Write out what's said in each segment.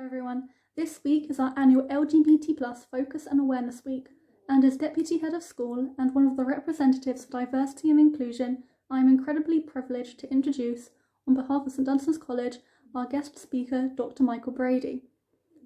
everyone. This week is our annual LGBT Plus Focus and Awareness Week, and as Deputy Head of School and one of the representatives for diversity and inclusion, I am incredibly privileged to introduce, on behalf of St Dunstan's College, our guest speaker, Dr Michael Brady.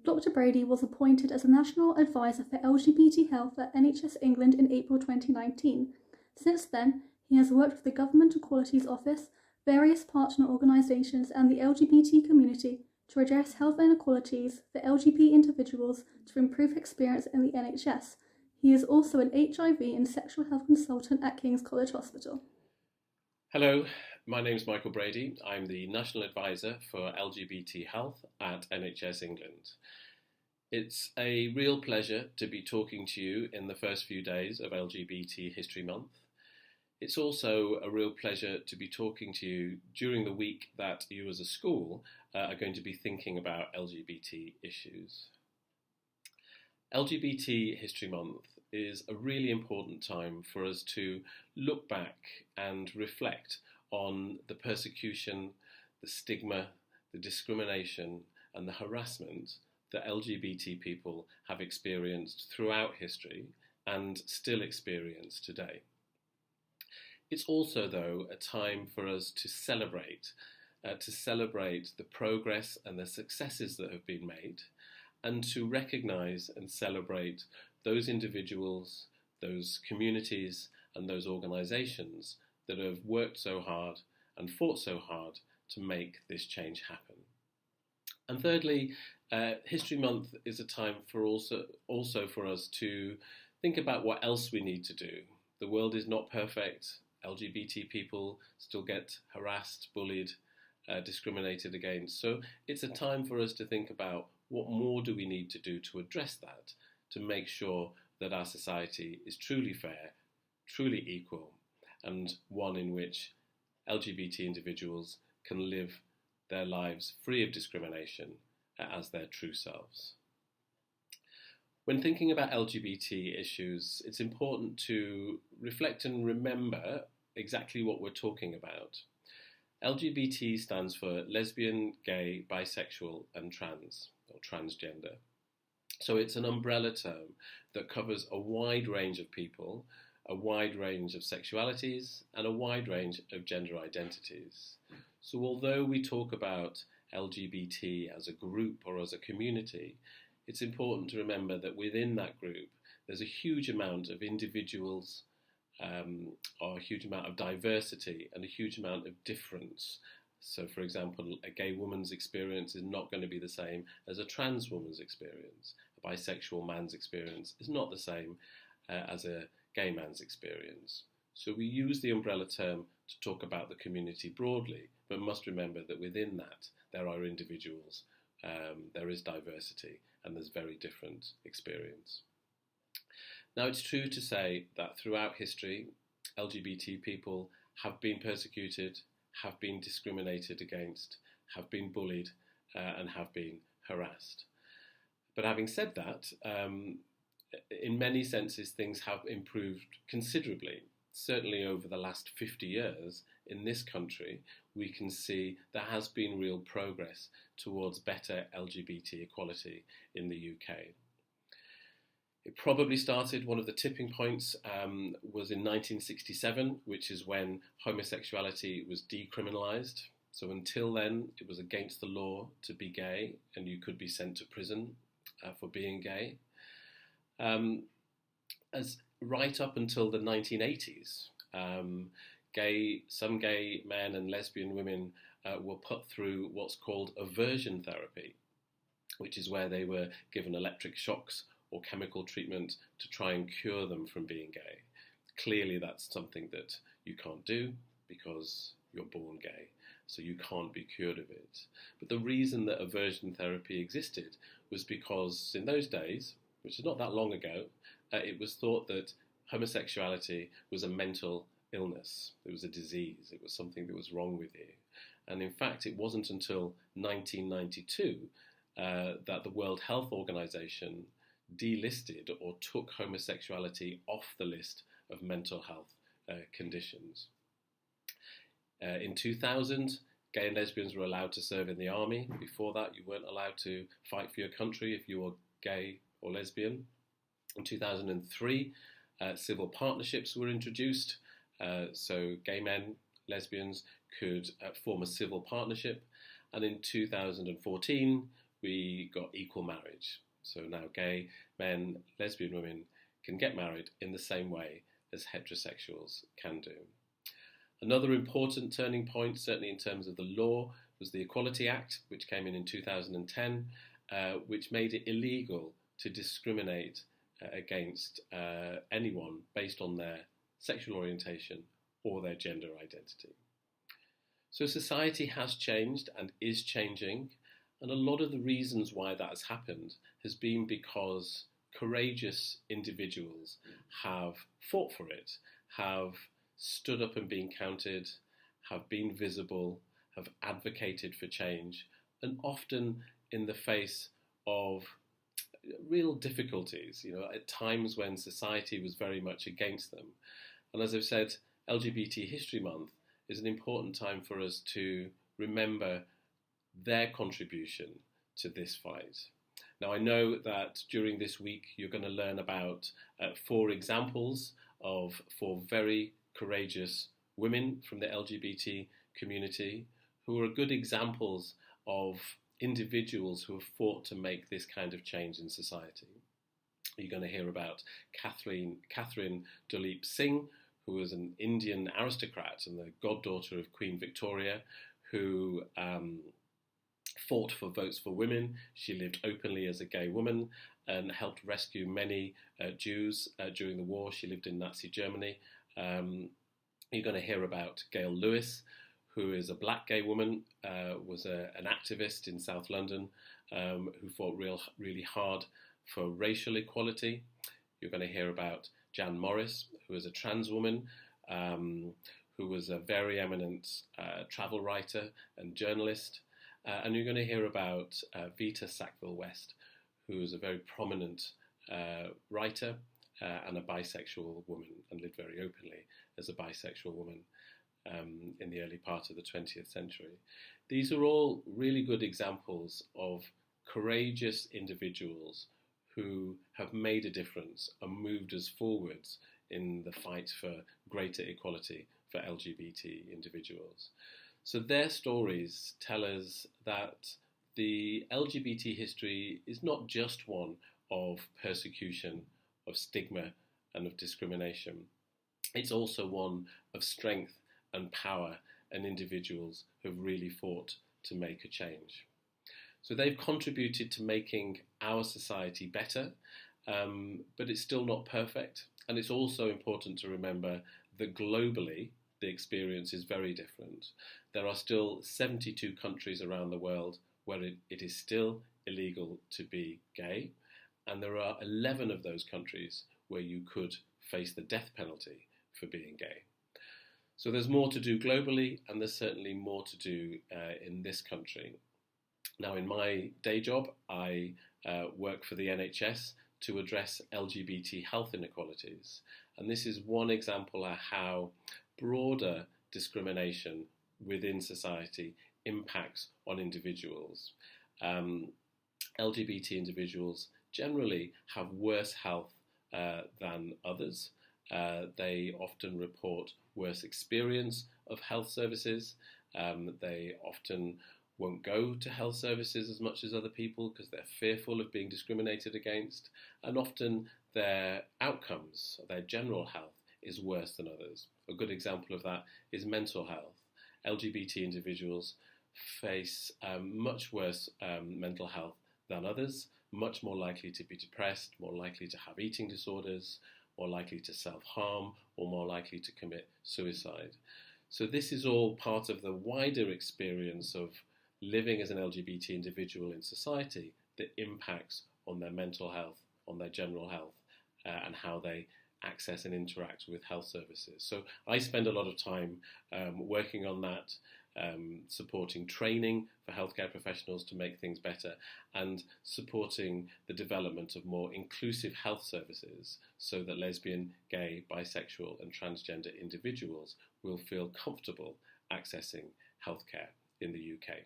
Dr Brady was appointed as a National Advisor for LGBT Health at NHS England in April 2019. Since then, he has worked with the Government Equalities Office, various partner organisations and the LGBT community to address health inequalities for LGBT individuals to improve experience in the NHS. He is also an HIV and sexual health consultant at King's College Hospital. Hello, my name is Michael Brady. I'm the National Advisor for LGBT Health at NHS England. It's a real pleasure to be talking to you in the first few days of LGBT History Month. It's also a real pleasure to be talking to you during the week that you as a school are going to be thinking about LGBT issues. LGBT History Month is a really important time for us to look back and reflect on the persecution, the stigma, the discrimination and the harassment that LGBT people have experienced throughout history and still experience today. It's also, though, a time for us to celebrate the progress and the successes that have been made, and to recognise and celebrate those individuals, those communities and those organisations that have worked so hard and fought so hard to make this change happen. And thirdly, History Month is a time for also for us to think about what else we need to do. The world is not perfect. LGBT people still get harassed, bullied, discriminated against. So it's a time for us to think about what more do we need to do to address that, to make sure that our society is truly fair, truly equal, and one in which LGBT individuals can live their lives free of discrimination as their true selves. When thinking about LGBT issues, it's important to reflect and remember exactly what we're talking about. LGBT stands for lesbian, gay, bisexual and trans, or transgender. So it's an umbrella term that covers a wide range of people, a wide range of sexualities and a wide range of gender identities. So although we talk about LGBT as a group or as a community, it's important to remember that within that group there's a huge amount of individuals, or a huge amount of diversity and a huge amount of difference. So for example, a gay woman's experience is not going to be the same as a trans woman's experience. A bisexual man's experience is not the same as a gay man's experience. So we use the umbrella term to talk about the community broadly, but must remember that within that there are individuals, there is diversity and there's very different experience. Now it's true to say that throughout history, LGBT people have been persecuted, have been discriminated against, have been bullied and have been harassed. But having said that, in many senses things have improved considerably. Certainly over the last 50 years in this country, we can see there has been real progress towards better LGBT equality in the UK. It probably started, one of the tipping points was in 1967, which is when homosexuality was decriminalised. So until then, it was against the law to be gay and you could be sent to prison for being gay. As right up until the 1980s, some gay men and lesbian women were put through what's called aversion therapy, which is where they were given electric shocks or chemical treatment to try and cure them from being gay. Clearly that's something that you can't do because you're born gay, so you can't be cured of it. But the reason that aversion therapy existed was because in those days, which is not that long ago, it was thought that homosexuality was a mental illness. It was a disease. It was something that was wrong with you. And in fact, it wasn't until 1992 that the World Health Organization delisted or took homosexuality off the list of mental health conditions. In 2000, Gay and lesbians were allowed to serve in the army. Before that, you weren't allowed to fight for your country if you were gay or lesbian. In 2003, civil partnerships were introduced. So gay men, lesbians could form a civil partnership. And in 2014, we got equal marriage. So now gay men, lesbian women can get married in the same way as heterosexuals can do. Another important turning point, certainly in terms of the law, was the Equality Act, which came in 2010, which made it illegal to discriminate against anyone based on their sexual orientation or their gender identity. So society has changed and is changing, and a lot of the reasons why that has happened has been because courageous individuals have fought for it, have stood up and been counted, have been visible, have advocated for change, and often in the face of real difficulties, at times when society was very much against them. And as I've said, LGBT History Month is an important time for us to remember their contribution to this fight. Now, I know that during this week you're going to learn about 4 examples of 4 very courageous women from the LGBT community who are good examples of individuals who have fought to make this kind of change in society. You're going to hear about Catherine Duleep Singh, who was an Indian aristocrat and the goddaughter of Queen Victoria, who fought for votes for women. She lived openly as a gay woman and helped rescue many Jews during the war. She lived in Nazi Germany. You're going to hear about Gail Lewis, who is a black gay woman, was an activist in South London, who fought really hard for racial equality. You're going to hear about Jan Morris, who is a trans woman, who was a very eminent travel writer and journalist. And you're going to hear about Vita Sackville-West, who is a very prominent writer and a bisexual woman, and lived very openly as a bisexual woman in the early part of the 20th century. These are all really good examples of courageous individuals who have made a difference and moved us forwards in the fight for greater equality for LGBT individuals. So their stories tell us that the LGBT history is not just one of persecution, of stigma, and of discrimination. It's also one of strength and power, and individuals who have really fought to make a change. So they've contributed to making our society better, but it's still not perfect. And it's also important to remember that globally, the experience is very different. There are still 72 countries around the world where it is still illegal to be gay, and there are 11 of those countries where you could face the death penalty for being gay. So there's more to do globally, and there's certainly more to do in this country. Now, in my day job, I work for the NHS to address LGBT health inequalities. And this is one example of how broader discrimination within society impacts on individuals. LGBT individuals generally have worse health than others. They often report worse experience of health services. They often won't go to health services as much as other people because they're fearful of being discriminated against, and often their outcomes, their general health, is worse than others. A good example of that is mental health. LGBT individuals face much worse mental health than others, much more likely to be depressed, more likely to have eating disorders, more likely to self-harm, or more likely to commit suicide. So this is all part of the wider experience of living as an LGBT individual in society that impacts on their mental health, on their general health, and how they access and interact with health services. So I spend a lot of time working on that, supporting training for healthcare professionals to make things better, and supporting the development of more inclusive health services so that lesbian, gay, bisexual and transgender individuals will feel comfortable accessing healthcare in the UK.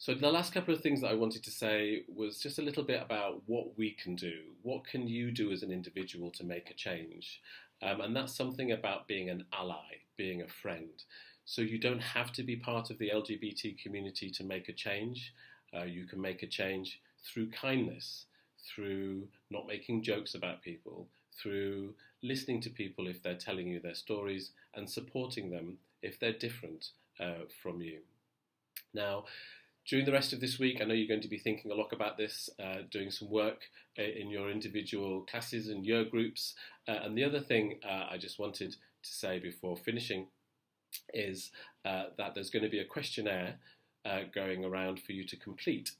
So the last couple of things that I wanted to say was just a little bit about what we can do. What can you do as an individual to make a change? And that's something about being an ally, being a friend. So you don't have to be part of the LGBT community to make a change. You can make a change through kindness, through not making jokes about people, through listening to people if they're telling you their stories, and supporting them if they're different from you. Now, during the rest of this week, I know you're going to be thinking a lot about this, doing some work in your individual classes and year groups. And the other thing I just wanted to say before finishing is that there's going to be a questionnaire going around for you to complete.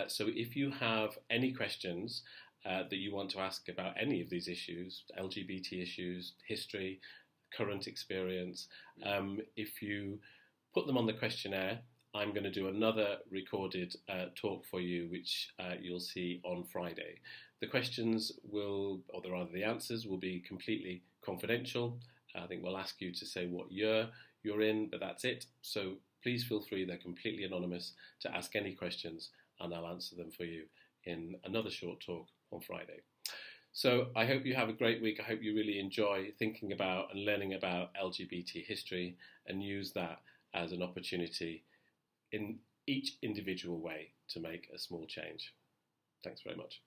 So if you have any questions that you want to ask about any of these issues, LGBT issues, history, current experience, if you put them on the questionnaire, I'm going to do another recorded talk for you, which you'll see on Friday. The questions will, or rather the answers, will be completely confidential. I think we'll ask you to say what year you're in, but that's it. So please feel free, they're completely anonymous, to ask any questions, and I'll answer them for you in another short talk on Friday. So I hope you have a great week. I hope you really enjoy thinking about and learning about LGBT history, and use that as an opportunity in each individual way to make a small change. Thanks very much.